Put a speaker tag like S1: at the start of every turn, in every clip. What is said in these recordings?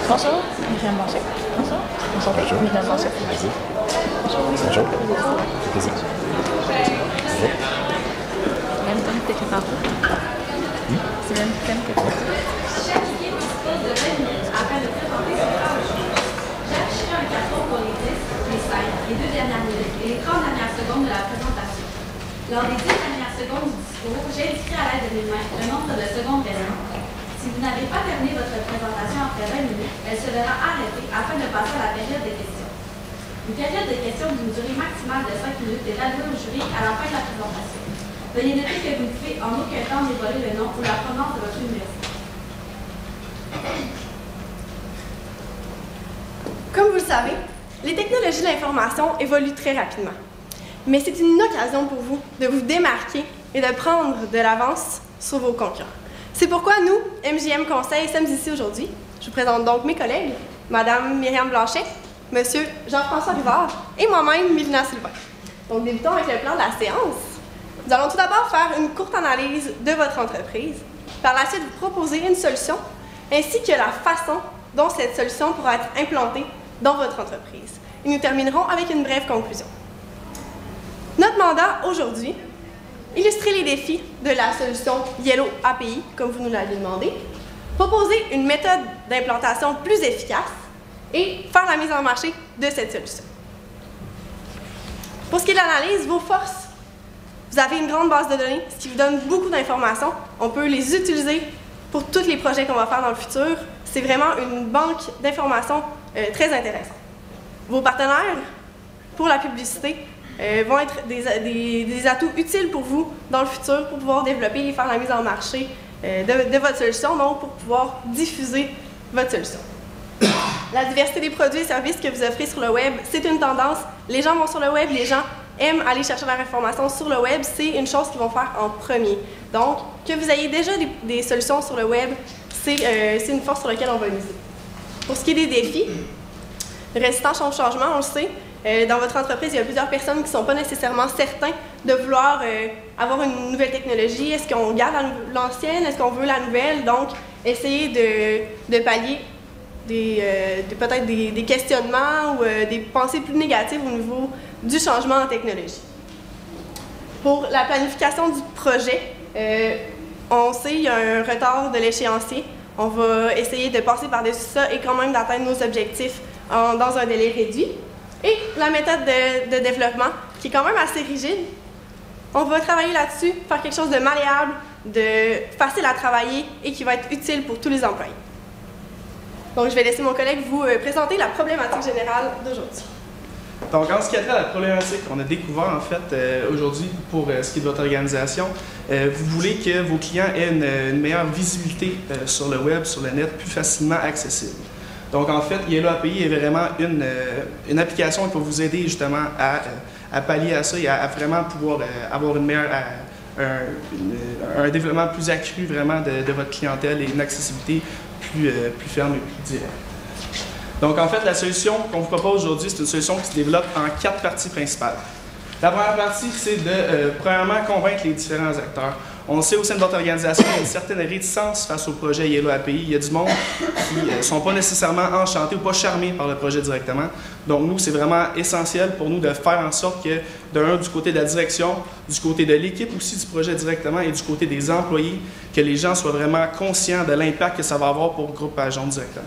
S1: Bonjour, Myriam Blanchet. Bonjour. Bonjour, Myriam Blanchet.
S2: Merci. Bonjour. Plaisir. Bonjour.
S1: C'est le même thème que tu fais tantôt. C'est le même thème que tu fais.
S3: Les 2 dernières minutes et les 30 dernières secondes de la présentation. Lors des 10 dernières secondes du discours, j'indiquerai à l'aide de mes mains le nombre de secondes restantes. Si vous n'avez pas terminé votre présentation après 20 minutes, elle se verra arrêtée afin de passer à la période de questions. Une période de questions d'une durée maximale de 5 minutes est allouée au jury à la fin de la présentation. Veuillez noter que vous ne pouvez en aucun temps dévoiler le nom ou la provenance de votre université.
S4: Comme vous le savez, les technologies de l'information évoluent très rapidement. Mais c'est une occasion pour vous de vous démarquer et de prendre de l'avance sur vos concurrents. C'est pourquoi nous, MJM Conseil, sommes ici aujourd'hui. Je vous présente donc mes collègues, Madame Myriam Blanchet, Monsieur Jean-François Rivard et moi-même, Mylina Sylvain. Donc, débutons avec le plan de la séance. Nous allons tout d'abord faire une courte analyse de votre entreprise. Par la suite, vous proposer une solution ainsi que la façon dont cette solution pourra être implantée dans votre entreprise. Et nous terminerons avec une brève conclusion. Notre mandat aujourd'hui, illustrer les défis de la solution Yellow API, comme vous nous l'avez demandé, proposer une méthode d'implantation plus efficace et faire la mise en marché de cette solution. Pour ce qui est de l'analyse, vos forces, vous avez une grande base de données, ce qui vous donne beaucoup d'informations. On peut les utiliser pour tous les projets qu'on va faire dans le futur. C'est vraiment une banque d'informations très intéressante. Vos partenaires, pour la publicité, vont être des atouts utiles pour vous dans le futur pour pouvoir développer et faire la mise en marché de votre solution, donc pour pouvoir diffuser votre solution. La diversité des produits et services que vous offrez sur le web, c'est une tendance. Les gens vont sur le web, les gens aiment aller chercher leur information sur le web, c'est une chose qu'ils vont faire en premier. Donc, que vous ayez déjà des solutions sur le web, c'est une force sur laquelle on va miser. Pour ce qui est des défis, résistance au changement, on le sait, dans votre entreprise, il y a plusieurs personnes qui ne sont pas nécessairement certains de vouloir avoir une nouvelle technologie. Est-ce qu'on garde l'ancienne? Est-ce qu'on veut la nouvelle? Donc, essayez de pallier peut-être des questionnements ou des pensées plus négatives au niveau du changement en technologie. Pour la planification du projet, on sait qu'il y a un retard de l'échéancier. On va essayer de passer par-dessus ça et quand même d'atteindre nos objectifs dans un délai réduit. Et la méthode de développement, qui est quand même assez rigide, on va travailler là-dessus, faire quelque chose de malléable, de facile à travailler et qui va être utile pour tous les employés. Donc, je vais laisser mon collègue vous présenter la problématique générale d'aujourd'hui.
S5: Donc, en ce qui a trait à la problématique qu'on a découvert en fait aujourd'hui pour ce qui est de votre organisation, vous voulez que vos clients aient une meilleure visibilité sur le web, sur le net, plus facilement accessible. Donc, en fait, Yellow API est vraiment une application qui va vous aider justement à pallier à ça et à vraiment pouvoir avoir une meilleure, un développement plus accru vraiment de votre clientèle et une accessibilité plus ferme et plus directe. Donc, en fait, la solution qu'on vous propose aujourd'hui, c'est une solution qui se développe en 4 parties principales. La première partie, c'est de, premièrement, convaincre les différents acteurs. On le sait au sein de votre organisation, il y a une certaine réticence face au projet Yellow API. Il y a du monde qui ne sont pas nécessairement enchantés ou pas charmés par le projet directement. Donc, nous, c'est vraiment essentiel pour nous de faire en sorte que, du côté de la direction, du côté de l'équipe aussi du projet directement et du côté des employés, que les gens soient vraiment conscients de l'impact que ça va avoir pour le groupe Page Jaune directement.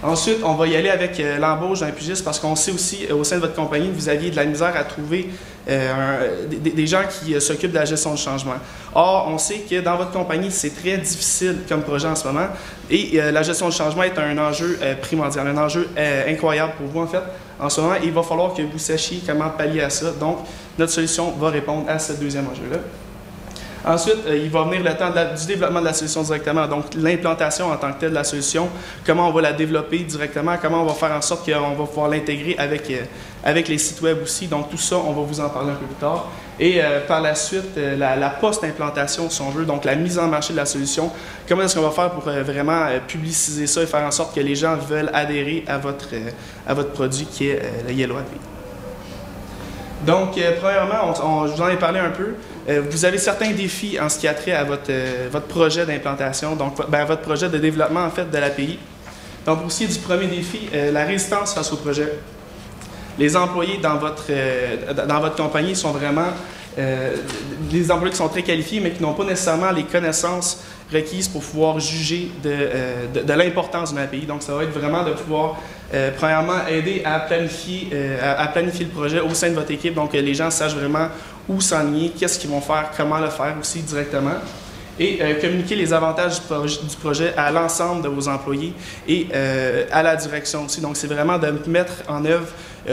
S5: Ensuite, on va y aller avec l'embauche d'un pigiste parce qu'on sait aussi, au sein de votre compagnie, que vous aviez de la misère à trouver des gens qui s'occupent de la gestion du changement. Or, on sait que dans votre compagnie, c'est très difficile comme projet en ce moment et la gestion du changement est un enjeu primordial, un enjeu incroyable pour vous en fait. En ce moment, il va falloir que vous sachiez comment pallier à ça. Donc, notre solution va répondre à ce deuxième enjeu-là. Ensuite, il va venir le temps du développement de la solution directement, donc l'implantation en tant que telle de la solution, comment on va la développer directement, comment on va faire en sorte qu'on va pouvoir l'intégrer avec les sites web aussi. Donc tout ça, on va vous en parler un peu plus tard. Et par la suite, la post-implantation, si on veut, donc la mise en marché de la solution, comment est-ce qu'on va faire pour vraiment publiciser ça et faire en sorte que les gens veulent adhérer à votre produit qui est le Yellow API. Donc, premièrement, je vous en ai parlé un peu. Vous avez certains défis en ce qui a trait à votre projet d'implantation, donc votre projet de développement en fait de l'API. Donc, pour ce qui est du premier défi, la résistance face au projet. Les employés dans votre compagnie sont vraiment des employés qui sont très qualifiés, mais qui n'ont pas nécessairement les connaissances requises pour pouvoir juger de l'importance d'un API. Donc, ça va être vraiment de pouvoir, premièrement, aider à planifier le projet au sein de votre équipe. Donc, les gens sachent vraiment où s'enligner, qu'est-ce qu'ils vont faire, comment le faire aussi directement. Et communiquer les avantages du projet à l'ensemble de vos employés et à la direction aussi. Donc, c'est vraiment de mettre en œuvre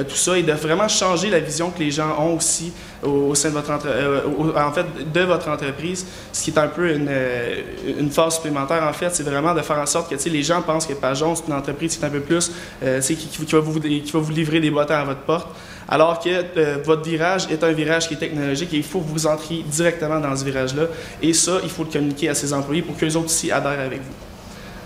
S5: tout ça et de vraiment changer la vision que les gens ont aussi au sein de votre entreprise. Ce qui est un peu une force supplémentaire, en fait, c'est vraiment de faire en sorte que les gens pensent que Pajon, c'est une entreprise qui est un peu plus, qui va vous livrer des bottins à votre porte, alors que votre virage est un virage qui est technologique et il faut que vous entriez directement dans ce virage-là. Et ça, il faut le communiquer à ses employés pour qu'eux autres aussi adhèrent avec vous.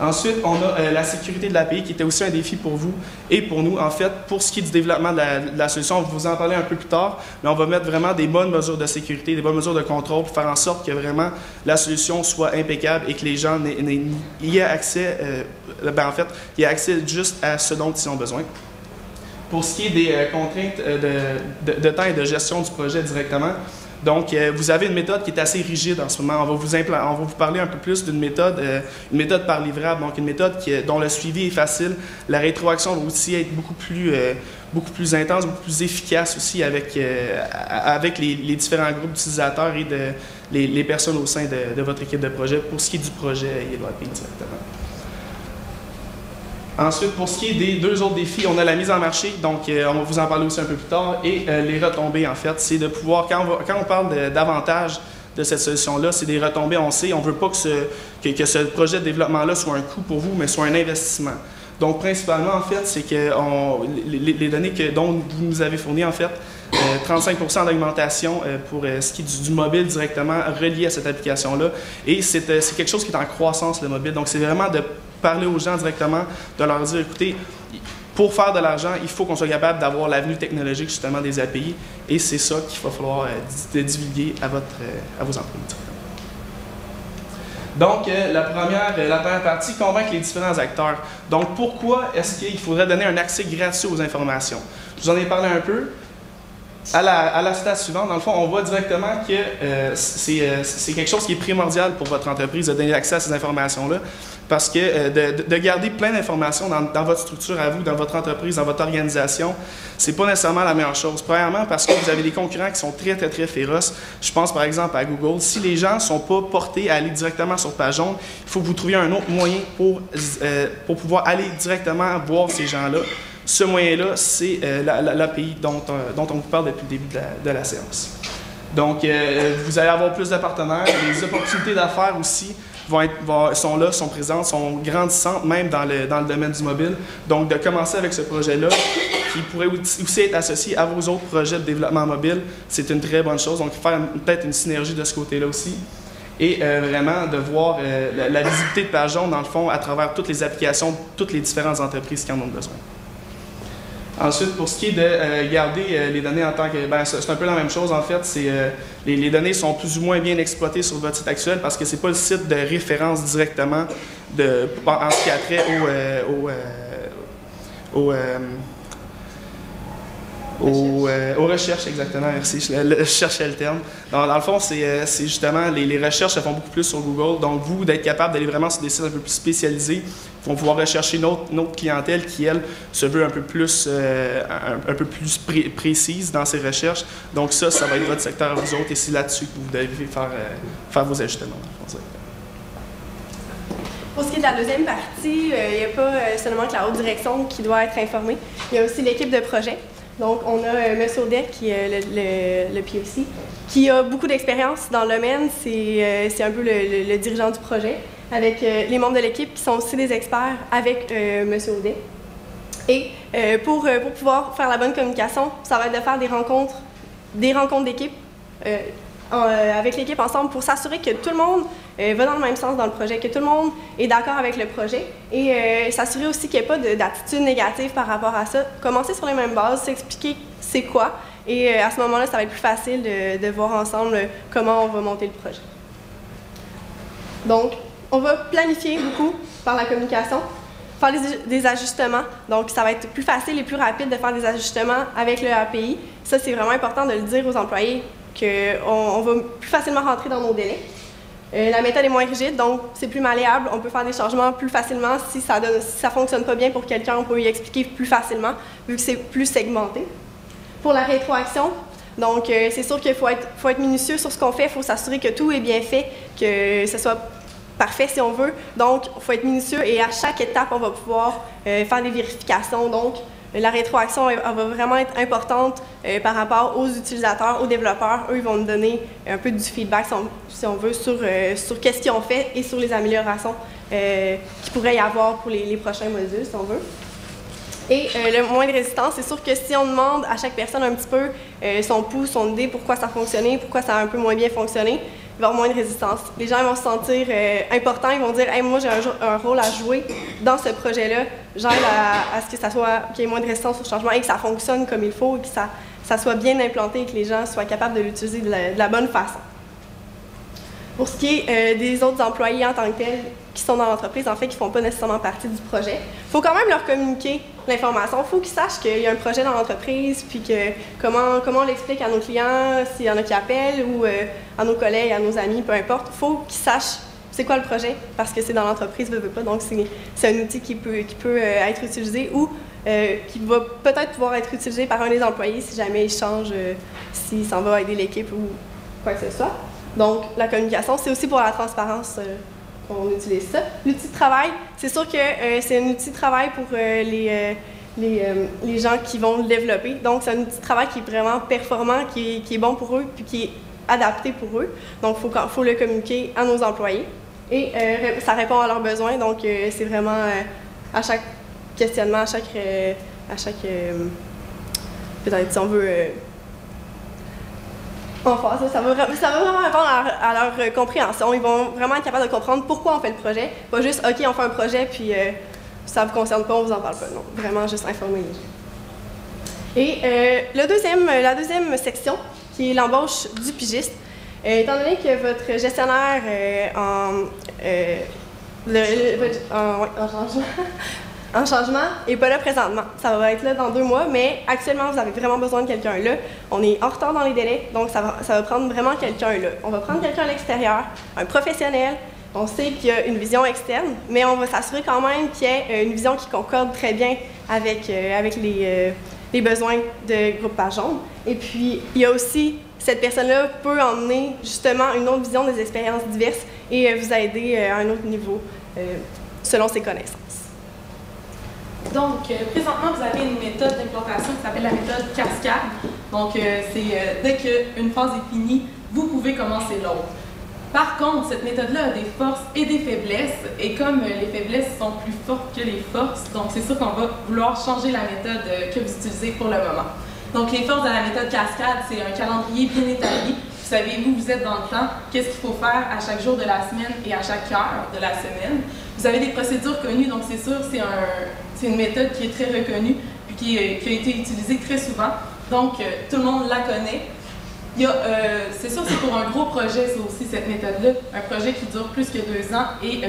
S5: Ensuite, on a la sécurité de l'API qui était aussi un défi pour vous et pour nous. En fait, pour ce qui est du développement de la solution, on va vous en parler un peu plus tard, mais on va mettre vraiment des bonnes mesures de sécurité, des bonnes mesures de contrôle pour faire en sorte que vraiment la solution soit impeccable et que les gens y aient accès, y aient accès juste à ce dont ils ont besoin. Pour ce qui est des contraintes de temps et de gestion du projet directement, donc vous avez une méthode qui est assez rigide en ce moment. On va vous parler un peu plus d'une méthode, une méthode par livrable, donc une méthode dont le suivi est facile. La rétroaction va aussi être beaucoup plus intense, beaucoup plus efficace aussi avec les différents groupes d'utilisateurs et les personnes au sein de votre équipe de projet pour ce qui est du projet Yellow API directement. Ensuite, pour ce qui est des deux autres défis, on a la mise en marché, donc on va vous en parler aussi un peu plus tard, et les retombées, en fait, c'est de pouvoir, quand on parle d'avantages de cette solution-là, c'est des retombées, on sait, on ne veut pas que ce projet de développement-là soit un coût pour vous, mais soit un investissement. Donc, principalement, en fait, c'est que les données dont vous nous avez fournies, en fait, 35% d'augmentation pour ce qui est du mobile directement relié à cette application-là. Et c'est quelque chose qui est en croissance, le mobile. Donc, c'est vraiment de parler aux gens directement, de leur dire, écoutez, pour faire de l'argent, il faut qu'on soit capable d'avoir l'avenue technologique justement des API. Et c'est ça qu'il va falloir divulguer à vos employés. Donc, la première partie, convaincre les différents acteurs. Donc, pourquoi est-ce qu'il faudrait donner un accès gratuit aux informations? Je vous en ai parlé un peu. À la stat suivante, dans le fond, on voit directement que c'est quelque chose qui est primordial pour votre entreprise de donner accès à ces informations-là, parce que de garder plein d'informations dans votre structure à vous, dans votre entreprise, dans votre organisation, c'est pas nécessairement la meilleure chose. Premièrement, parce que vous avez des concurrents qui sont très, très, très féroces. Je pense par exemple à Google. Si les gens ne sont pas portés à aller directement sur Pajon, il faut que vous trouviez un autre moyen pour pouvoir aller directement voir ces gens-là. Ce moyen-là, c'est l'API dont on vous parle depuis le début de la séance. Donc, vous allez avoir plus de partenaires. Les opportunités d'affaires aussi sont là, sont présentes, sont grandissantes, même dans le domaine du mobile. Donc, de commencer avec ce projet-là, qui pourrait aussi être associé à vos autres projets de développement mobile, c'est une très bonne chose. Donc, faire peut-être une synergie de ce côté-là aussi. Et vraiment de voir la visibilité de Pajon, dans le fond, à travers toutes les applications, toutes les différentes entreprises qui en ont besoin. Ensuite, pour ce qui est de garder les données en tant que... c'est un peu la même chose, en fait. Les données sont plus ou moins bien exploitées sur votre site actuel parce que ce n'est pas le site de référence directement en ce qui a trait aux recherches, exactement, merci, je cherchais le terme. Dans le fond, c'est justement, les recherches se font beaucoup plus sur Google, donc vous, d'être capable d'aller vraiment sur des sites un peu plus spécialisés, vont pouvoir rechercher notre clientèle qui, elle, se veut un peu plus précise dans ses recherches. Donc ça va être votre secteur à vous autres, et c'est là-dessus que vous devez faire vos ajustements.
S4: Pour ce qui est de la deuxième partie, il n'y a pas seulement que la haute direction qui doit être informée, il y a aussi l'équipe de projet. Donc, on a M. Audet, qui est le POC, qui a beaucoup d'expérience dans le domaine. C'est un peu le dirigeant du projet, avec les membres de l'équipe qui sont aussi des experts avec M. Audet. Et pour pouvoir faire la bonne communication, ça va être de faire des rencontres d'équipe avec l'équipe ensemble pour s'assurer que tout le monde va dans le même sens dans le projet, que tout le monde est d'accord avec le projet et s'assurer aussi qu'il n'y ait pas d'attitude négative par rapport à ça. Commencer sur les mêmes bases, s'expliquer c'est quoi et à ce moment-là, ça va être plus facile de voir ensemble comment on va monter le projet. Donc, on va planifier beaucoup par la communication. faire des ajustements. Donc, ça va être plus facile et plus rapide de faire des ajustements avec le API. Ça, c'est vraiment important de le dire aux employés qu'on va plus facilement rentrer dans nos délais. La méthode est moins rigide, donc c'est plus malléable. On peut faire des changements plus facilement. Si ça ne fonctionne pas bien pour quelqu'un, on peut lui expliquer plus facilement, vu que c'est plus segmenté. Pour la rétroaction, donc c'est sûr qu'il faut être minutieux sur ce qu'on fait. Il faut s'assurer que tout est bien fait, que ce soit parfait si on veut. Donc, il faut être minutieux et à chaque étape, on va pouvoir faire des vérifications. Donc, la rétroaction elle va vraiment être importante par rapport aux utilisateurs, aux développeurs. Eux, ils vont nous donner un peu du feedback, si on veut, sur qu'est-ce qu'ils ont fait et sur les améliorations qu'il pourrait y avoir pour les prochains modules, si on veut. Et le moins de résistance, c'est sûr que si on demande à chaque personne un petit peu son pouls, son idée, pourquoi ça a fonctionné, pourquoi ça a un peu moins bien fonctionné, il va y avoir moins de résistance. Les gens vont se sentir importants, ils vont dire hey, « moi j'ai un rôle à jouer dans ce projet-là, j'aide à ce que ça soit, qu'il y ait moins de résistance au changement et que ça fonctionne comme il faut et que ça soit bien implanté et que les gens soient capables de l'utiliser de la bonne façon. » Pour ce qui est des autres employés en tant que tels qui sont dans l'entreprise, en fait, qui ne font pas nécessairement partie du projet, il faut quand même leur communiquer l'information. Il faut qu'ils sachent qu'il y a un projet dans l'entreprise, puis que comment on l'explique à nos clients, s'il y en a qui appellent, ou à nos collègues, à nos amis, peu importe. Il faut qu'ils sachent c'est quoi le projet, parce que c'est dans l'entreprise, veut pas. Donc, c'est un outil qui peut être utilisé ou qui va peut-être pouvoir être utilisé par un des employés si jamais il change, s'il s'en va aider l'équipe ou quoi que ce soit. Donc, la communication, c'est aussi pour la transparence qu'on utilise ça. L'outil de travail, c'est sûr que c'est un outil de travail pour les gens qui vont le développer. Donc, c'est un outil de travail qui est vraiment performant, qui est bon pour eux, puis qui est adapté pour eux. Donc, il faut le communiquer à nos employés. Et ça répond à leurs besoins. Donc, c'est vraiment à chaque questionnement, à chaque peut-être si on veut... ça va vraiment répondre à leur compréhension. Ils vont vraiment être capables de comprendre pourquoi on fait le projet. Pas juste, OK, on fait un projet, puis ça ne vous concerne pas, on ne vous en parle pas. Non, vraiment juste informer les gens. Et la deuxième section, qui est l'embauche du pigiste. Étant donné que votre gestionnaire en changement n'est pas là présentement. Ça va être là dans 2 mois, mais actuellement, vous avez vraiment besoin de quelqu'un là. On est en retard dans les délais, donc ça va prendre vraiment quelqu'un là. On va prendre quelqu'un à l'extérieur, un professionnel. On sait qu'il y a une vision externe, mais on va s'assurer quand même qu'il y ait une vision qui concorde très bien avec les besoins de Groupe Page Jaune. Et puis, il y a aussi, cette personne-là peut emmener justement une autre vision des expériences diverses et vous aider à un autre niveau selon ses connaissances.
S6: Donc, présentement, vous avez une méthode d'implantation qui s'appelle la méthode cascade. Donc, c'est dès qu'une phase est finie, vous pouvez commencer l'autre. Par contre, cette méthode-là a des forces et des faiblesses, et comme les faiblesses sont plus fortes que les forces, donc c'est sûr qu'on va vouloir changer la méthode que vous utilisez pour le moment. Donc, les forces de la méthode cascade, c'est un calendrier bien établi. Vous savez où vous êtes dans le temps, qu'est-ce qu'il faut faire à chaque jour de la semaine et à chaque heure de la semaine. Vous avez des procédures connues, donc c'est sûr, c'est une méthode qui est très reconnue et qui a été utilisée très souvent. Donc, tout le monde la connaît. C'est sûr, c'est pour un gros projet, ça aussi, cette méthode-là. Un projet qui dure plus que 2 ans et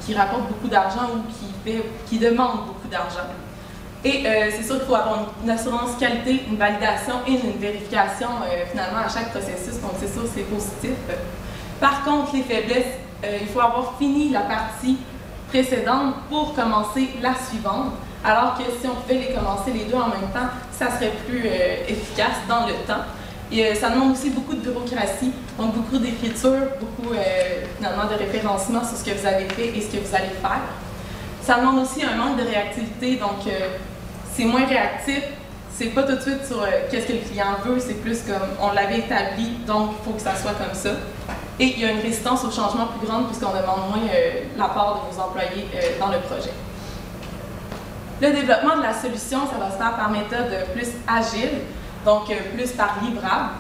S6: qui rapporte beaucoup d'argent ou qui demande beaucoup d'argent. Et c'est sûr qu'il faut avoir une assurance qualité, une validation et une vérification finalement à chaque processus. Donc, c'est sûr, c'est positif. Par contre, les faiblesses, il faut avoir fini la partie précédente pour commencer la suivante. Alors que si on pouvait les commencer les 2 en même temps, ça serait plus efficace dans le temps. Et ça demande aussi beaucoup de bureaucratie, donc beaucoup d'écriture, beaucoup finalement de référencement sur ce que vous avez fait et ce que vous allez faire. Ça demande aussi un manque de réactivité, donc c'est moins réactif, c'est pas tout de suite sur qu'est-ce que le client veut, c'est plus comme on l'avait établi, donc il faut que ça soit comme ça. Et il y a une résistance au changement plus grande puisqu'on demande moins la part de vos employés dans le projet. Le développement de la solution, ça va se faire par méthode plus agile, donc plus par livrable.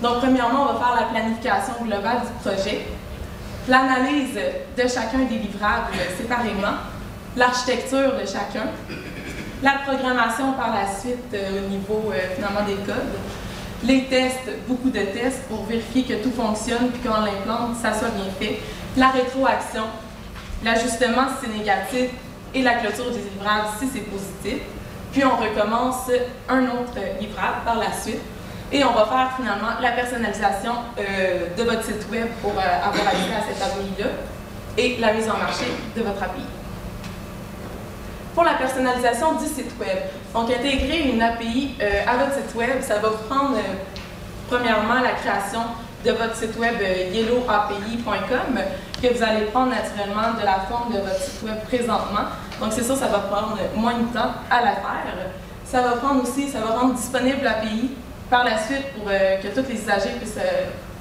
S6: Donc premièrement, on va faire la planification globale du projet, l'analyse de chacun des livrables séparément, l'architecture de chacun, la programmation par la suite au niveau finalement des codes, les tests, beaucoup de tests pour vérifier que tout fonctionne puis quand on l'implante, ça soit bien fait, la rétroaction, l'ajustement si c'est négatif, et la clôture des livrables si c'est positif. Puis on recommence un autre livrable par la suite. Et on va faire finalement la personnalisation de votre site web pour avoir accès à cette API-là et la mise en marché de votre API. Pour la personnalisation du site web, donc intégrer une API à votre site web, ça va prendre premièrement la création de votre site web yellowapi.com que vous allez prendre naturellement de la forme de votre site web présentement. Donc c'est sûr, ça va prendre moins de temps à la faire. Ça va prendre aussi, ça va rendre disponible l'API par la suite pour que tous les usagers puissent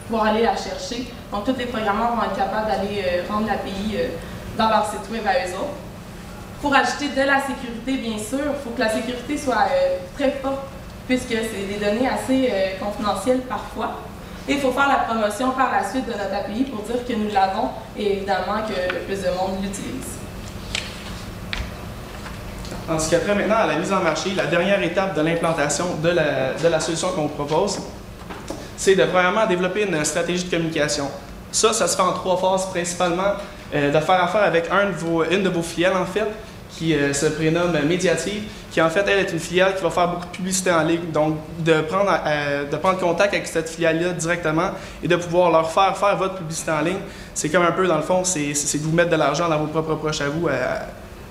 S6: pouvoir aller la chercher. Donc tous les programmeurs vont être capables d'aller rendre l'API dans leur site web à eux autres. Pour ajouter de la sécurité, bien sûr, il faut que la sécurité soit très forte puisque c'est des données assez confidentielles parfois. Et il faut faire la promotion par la suite de notre API pour dire que nous l'avons et évidemment que le plus de monde l'utilise.
S5: En ce qui a trait maintenant à la mise en marché, la dernière étape de l'implantation de la solution qu'on vous propose, c'est de premièrement développer une stratégie de communication. Ça se fait en 3 phases principalement. De faire affaire avec une de vos filiales en fait, qui se prénomme Médiative, qui en fait elle est une filiale qui va faire beaucoup de publicité en ligne. Donc de prendre contact avec cette filiale-là directement et de pouvoir leur faire votre publicité en ligne, c'est comme un peu dans le fond, c'est de vous mettre de l'argent dans vos propres poches à vous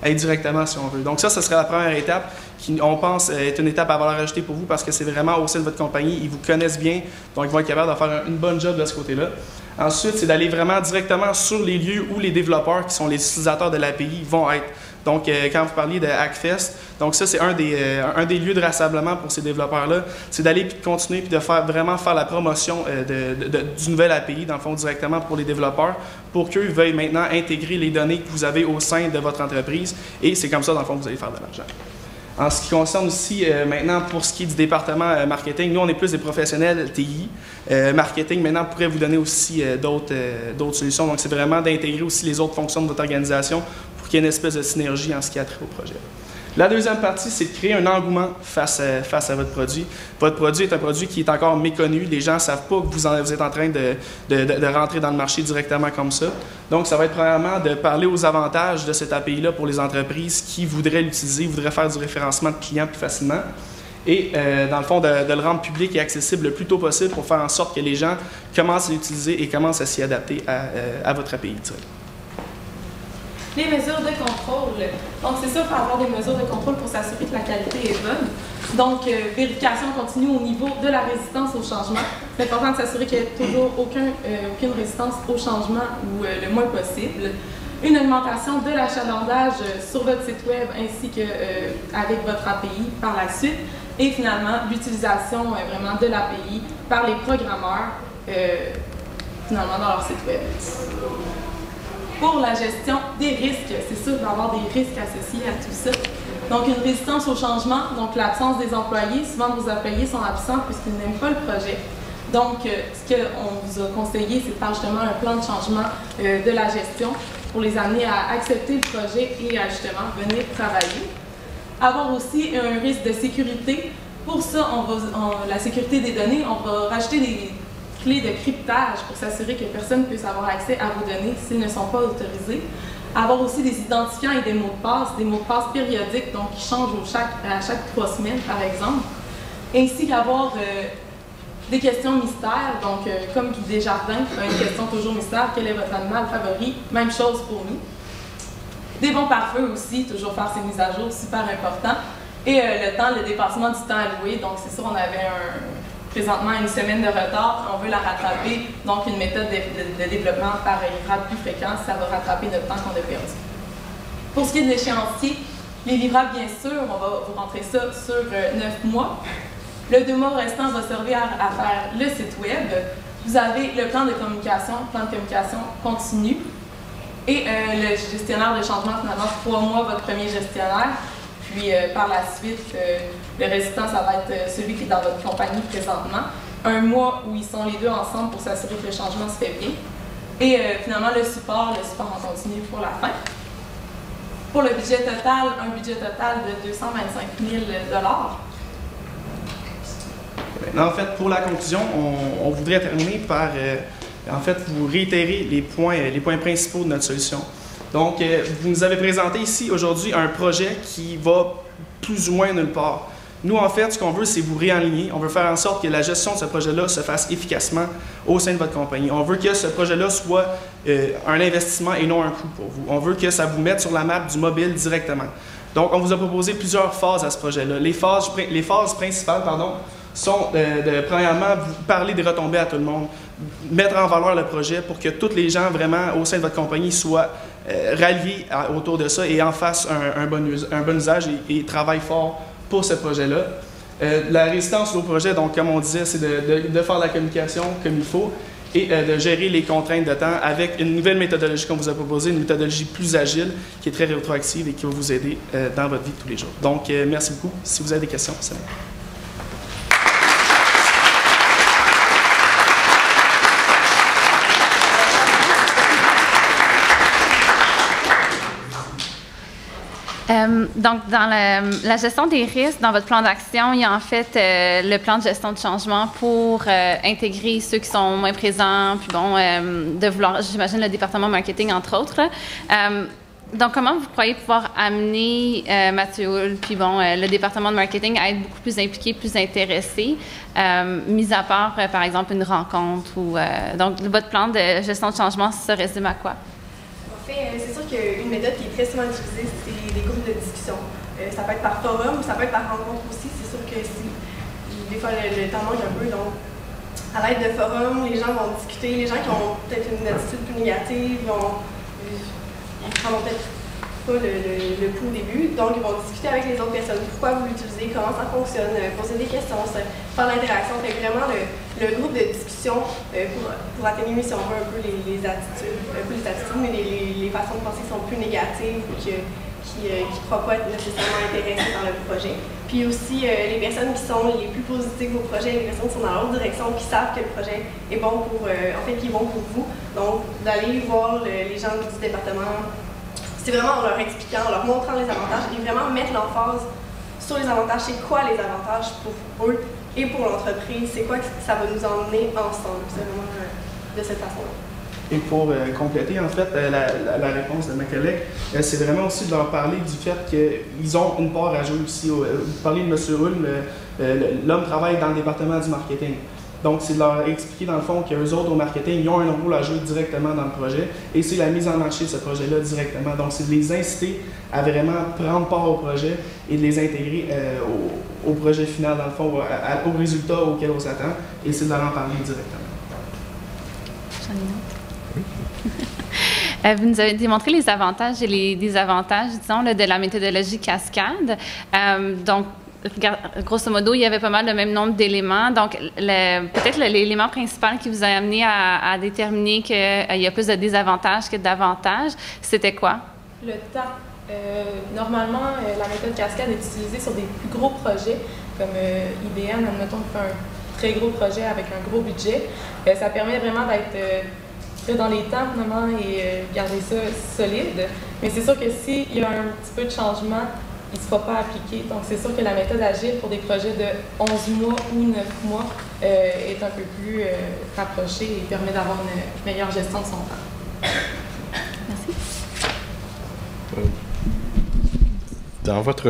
S5: indirectement si on veut. Donc ça serait la première étape qui, on pense, est une étape à valeur ajoutée pour vous parce que c'est vraiment au sein de votre compagnie, ils vous connaissent bien, donc ils vont être capables de faire une bonne job de ce côté-là. Ensuite, c'est d'aller vraiment directement sur les lieux où les développeurs qui sont les utilisateurs de l'API vont être. Donc, quand vous parliez de Hackfest, donc ça, c'est un des lieux de rassemblement pour ces développeurs-là. C'est d'aller puis de continuer puis de vraiment faire la promotion du nouvel API, dans le fond, directement pour les développeurs, pour qu'eux veuillent maintenant intégrer les données que vous avez au sein de votre entreprise. Et c'est comme ça, dans le fond, que vous allez faire de l'argent. En ce qui concerne aussi, maintenant, pour ce qui est du département marketing, nous, on est plus des professionnels TI. Marketing, maintenant, pourrait vous donner aussi d'autres solutions. Donc, c'est vraiment d'intégrer aussi les autres fonctions de votre organisation pour qu'il y ait une espèce de synergie en ce qui a trait au projet. La deuxième partie, c'est de créer un engouement face à votre produit. Votre produit est un produit qui est encore méconnu. Les gens ne savent pas que vous êtes en train de rentrer dans le marché directement comme ça. Donc, ça va être premièrement de parler aux avantages de cette API-là pour les entreprises qui voudraient l'utiliser, voudraient faire du référencement de clients plus facilement. Et dans le fond, de le rendre public et accessible le plus tôt possible pour faire en sorte que les gens commencent à l'utiliser et commencent à s'y adapter à votre API direct.
S6: Les mesures de contrôle. Donc, c'est ça, il faut avoir des mesures de contrôle pour s'assurer que la qualité est bonne. Donc, vérification continue au niveau de la résistance au changement. C'est important de s'assurer qu'il n'y ait toujours aucune résistance au changement ou le moins possible. Une augmentation de l'achalandage sur votre site web ainsi qu'avec votre API par la suite. Et finalement, l'utilisation vraiment de l'API par les programmeurs finalement dans leur site web. Pour la gestion des risques, c'est sûr qu'il va y avoir des risques associés à tout ça. Donc, une résistance au changement, donc l'absence des employés. Souvent, vos employés sont absents puisqu'ils n'aiment pas le projet. Donc, ce qu'on vous a conseillé, c'est de faire justement un plan de changement de la gestion pour les amener à accepter le projet et à justement venir travailler. Avoir aussi un risque de sécurité. Pour ça, la sécurité des données, on va rajouter des clés de cryptage pour s'assurer que personne ne puisse avoir accès à vos données s'ils ne sont pas autorisés. Avoir aussi des identifiants et des mots de passe périodiques, donc qui changent à chaque 3 semaines, par exemple. Ainsi qu'avoir des questions mystères, donc comme Guy Desjardins, une question toujours mystère, quel est votre animal favori? Même chose pour nous. Des bons pare-feu aussi, toujours faire ces mises à jour, super important. Et le dépassement du temps alloué, donc c'est sûr, on avait présentement une semaine de retard, on veut la rattraper, donc une méthode de développement par livrable plus fréquent, ça va rattraper notre temps qu'on a perdu. Pour ce qui est de l'échéancier, les livrables, bien sûr, on va vous rentrer ça sur 9 mois. Le 2 mois restant va servir à faire le site web. Vous avez le plan de communication continu. Et le gestionnaire de changement, finalement, 3 mois, votre premier gestionnaire. Puis par la suite, le résistant, ça va être celui qui est dans votre compagnie présentement. 1 mois où ils sont les deux ensemble pour s'assurer que le changement se fait bien. Et finalement, le support en continu pour la fin. Pour le budget total, un budget total de 225 000 $.
S5: Maintenant, en fait, pour la conclusion, on voudrait terminer par en fait, vous réitérer les points principaux de notre solution. Donc, vous nous avez présenté ici aujourd'hui un projet qui va plus ou moins nulle part. Nous, en fait, ce qu'on veut, c'est vous réaligner. On veut faire en sorte que la gestion de ce projet-là se fasse efficacement au sein de votre compagnie. On veut que ce projet-là soit un investissement et non un coût pour vous. On veut que ça vous mette sur la map du mobile directement. Donc, on vous a proposé plusieurs phases à ce projet-là. Les phases principales, sont premièrement, vous parler des retombées à tout le monde, mettre en valeur le projet pour que tous les gens vraiment au sein de votre compagnie soient ralliés autour de ça et en fassent un bon usage et travaillent fort pour ce projet-là. La résistance au projet, donc comme on disait, c'est de faire la communication comme il faut et de gérer les contraintes de temps avec une nouvelle méthodologie qu'on vous a proposée, une méthodologie plus agile qui est très rétroactive et qui va vous aider dans votre vie de tous les jours. Donc, merci beaucoup. Si vous avez des questions, c'est bon.
S1: Donc, dans la gestion des risques, dans votre plan d'action, il y a en fait le plan de gestion de changement pour intégrer ceux qui sont moins présents, puis bon, de vouloir, j'imagine, le département marketing, entre autres. Donc, comment vous croyez pouvoir amener Mathieu Hull, puis bon, le département de marketing à être beaucoup plus impliqué, plus intéressé, mis à part, par exemple, une rencontre ou... donc, votre plan de gestion de changement se résume à quoi?
S4: En fait, c'est sûr qu'une méthode qui est très souvent utilisée, c'est les groupes de discussion. Ça peut être par forum, ça peut être par rencontre aussi. C'est sûr que des fois, le temps manque un peu. Donc, à l'aide de forums, les gens vont discuter. Les gens qui ont peut-être une attitude plus négative, ils prendront peut-être pas le coup au début. Donc, ils vont discuter avec les autres personnes. Pourquoi vous l'utilisez, comment ça fonctionne, poser des questions, faire l'interaction. Fait vraiment le groupe de discussion pour atténuer, si on veut, un peu les attitudes, mais les façons de penser qui sont plus négatives ou qui ne croient pas être nécessairement intéressées par le projet. Puis aussi, les personnes qui sont les plus positives au projet, les personnes qui sont dans l'autre direction, qui savent que le projet est bon pour, qui est bon pour vous. Donc, d'aller voir les gens du département, c'est vraiment en leur expliquant, en leur montrant les avantages et vraiment mettre l'emphase sur les avantages. C'est quoi les avantages pour eux et pour l'entreprise? C'est quoi que ça va nous emmener ensemble? C'est vraiment de cette façon-là.
S5: Et pour compléter, en fait, la réponse de ma collègue, c'est vraiment aussi de leur parler du fait qu'ils ont une part à jouer aussi. Vous parlez de M. Hull, l'homme travaille dans le département du marketing. Donc, c'est de leur expliquer dans le fond qu'eux autres au marketing, ils ont un rôle à jouer directement dans le projet et c'est la mise en marché de ce projet-là directement. Donc, c'est de les inciter à vraiment prendre part au projet et de les intégrer au projet final, dans le fond, au résultat auquel on s'attend et c'est de leur en parler directement.
S1: Vous nous avez démontré les avantages et les désavantages, disons, là, de la méthodologie cascade. Donc, grosso modo, il y avait pas mal le même nombre d'éléments. Donc, peut-être l'élément principal qui vous a amené à déterminer qu'il y a plus de désavantages que d'avantages, c'était quoi?
S6: Le temps. Normalement, la méthode cascade est utilisée sur des plus gros projets, comme IBM, admettons, qui fait un très gros projet avec un gros budget. Ça permet vraiment d'être dans les temps, vraiment, et garder ça solide. Mais c'est sûr que s'il y a un petit peu de changement, il ne se fera pas appliquer. Donc, c'est sûr que la méthode agile pour des projets de 11 mois ou 9 mois est un peu plus rapprochée et permet d'avoir une meilleure gestion de son temps.
S1: Merci.
S2: Dans votre...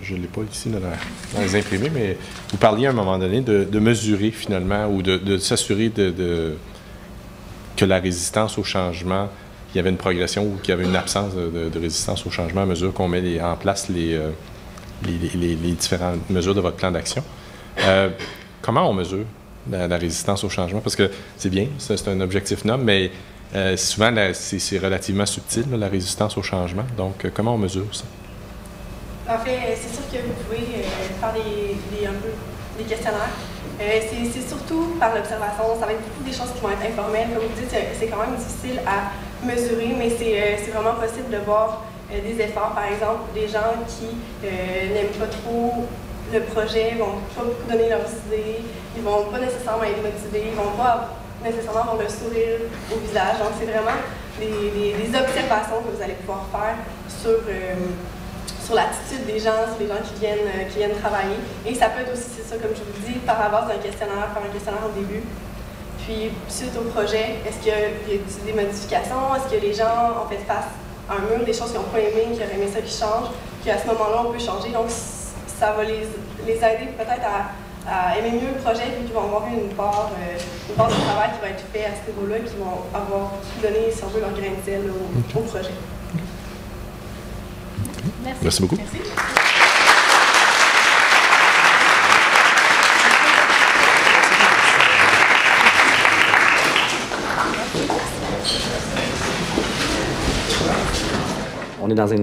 S2: Je ne l'ai pas ici dans les imprimés, mais vous parliez à un moment donné de mesurer finalement ou de s'assurer que la résistance au changement, qu'il y avait une progression ou qu'il y avait une absence de résistance au changement à mesure qu'on met en place les différentes mesures de votre plan d'action. Comment on mesure la résistance au changement? Parce que c'est bien, c'est un objectif noble, mais souvent c'est relativement subtil, la résistance au changement. Donc, comment on mesure ça?
S4: En fait, c'est sûr que vous pouvez faire des questionnaires. C'est surtout par l'observation. Ça va être beaucoup des choses qui vont être informelles. Comme vous dites, c'est quand même difficile à mesurer, mais c'est vraiment possible de voir des efforts. Par exemple, des gens qui n'aiment pas trop le projet, ne vont pas beaucoup donner leurs idées, ils ne vont pas nécessairement être motivés, ils ne vont pas nécessairement avoir le sourire au visage. Donc, c'est vraiment des observations que vous allez pouvoir faire sur l'attitude des gens, sur les gens qui viennent travailler. Et ça peut être aussi, c'est ça, comme je vous dis, par la base d'un questionnaire, faire un questionnaire au début. Puis, suite au projet, est-ce qu'il y a eu des modifications? Est-ce que les gens ont fait face à un mur, des choses qu'ils n'ont pas aimé, qu'ils auraient aimé ça qui changent, qu'à ce moment-là, on peut changer. Donc, ça va les aider peut-être à aimer mieux le projet, puis qu'ils vont avoir une part de travail qui va être fait à ce niveau-là, qui vont avoir donné, si on veut, leur grain de sel au projet.
S2: Merci beaucoup.
S6: Merci.
S7: On est dans un